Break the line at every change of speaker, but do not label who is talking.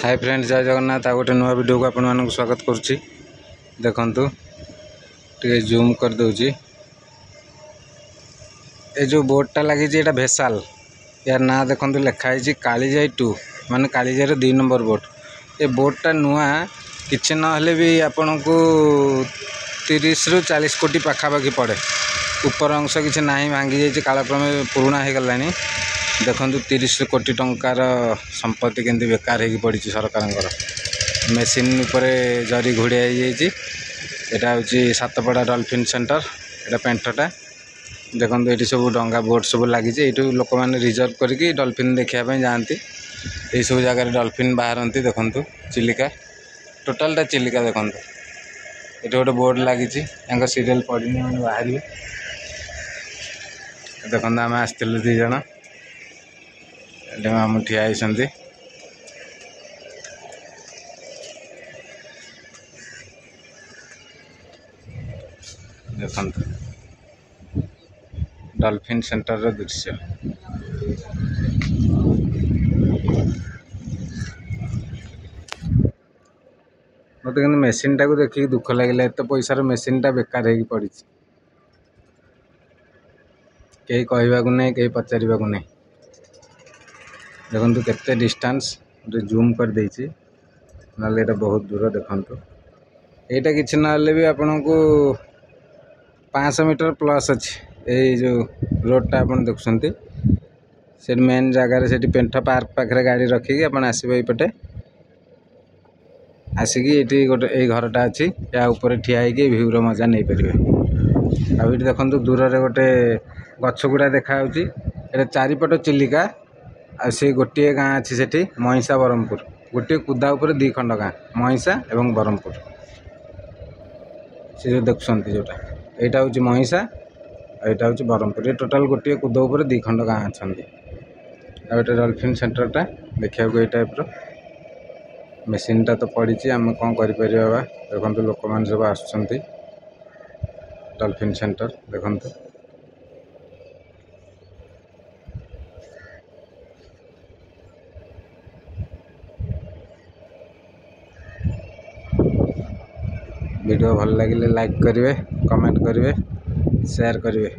Hi friends, जय जगन्नाथ। आ गोटे नुआ वीडियो को आपण मानक स्वागत करुच्ची। देखंतु टे जूम कर दउची। ए जो बोर्डटा लगी एटा भेसाल यार ना देखंतु लिखा है कालीजाई 2 माने कालीजाई 2 नंबर बोर्ड। ए बोर्डटा नुआ किछि न हले भी आपन को 30 रु 40 कोटी पाखापाखि पड़े। ऊपर अंश किछि नाही भांगी जाइछि, कालक्रमे पुराणा हो गलानी। देखंतु 30 कोटी टंकार संपत्ति केंति बेकार होगी पड़ी सरकार मेसीन उपरे जरी घोड़िया एटा हूँ सातपड़ा डॉल्फिन सेंटर। एटा पेंटटा देखो ये सब डंगा बोट सब लगी। ये लोक मैंने रिजर्व करके डॉल्फिन देखापी जाती। यही सब जगह डॉल्फिन बाहरती। देखो चिलिका टोटालटा चिलिका देखो ये गोटे बोर्ड लगी सीरियल पड़ी मैंने बाहर। देखो आम आसलु 2 जन मामू ठिया होती। देखो डॉल्फिन सेंटर दृश्य मत कि मेसीन टाक देखिए दुख लगे। एत पैसार मेसीन टा बेकार हो पड़ी। कहीं कहवाक नहीं, कहीं पचार नहीं। देखो केते डिस्टेंस जूम कर देछि ना बहुत दूर। देखो यहाँ कि ना भी आपण को 500 मीटर प्लस अच्छी ये जो रोडटा आप देखुं से मेन जगार से पेंठ पार्क पाखे गाड़ी रखिकी आप आसवे ये आसिकी ये गोटे ये घरटा अच्छी या ऊपर ठिया होगी भ्यूर मजा नहीं पारे। आठ देखो दूर रे गोटे गछगुड़ा देखा ये चारिपट चिलिका आ से गोटे गाँ अच्छी से महिषा ब्रह्मपुर गोटे कुदा उपर 2 खंड गाँ महिषा एवं ब्रह्मपुर। से जो देखुं जोटा यहाँ हूँ महिषा यहाँ हूँ ब्रह्मपुर। ये टोटाल गोटे कुद उपर 2 खंड गाँ अच्छा। गोटे डॉल्फिन सेंटरटा देखा ये टाइप्र मेसीनटा तो पड़ी। आम कौन कर देखो लोक मैंने सब आसुँच डॉल्फिन सेंटर। देखो वीडियो भल लगे लाइक करेंगे, कमेंट करेंगे, शेयर करेंगे।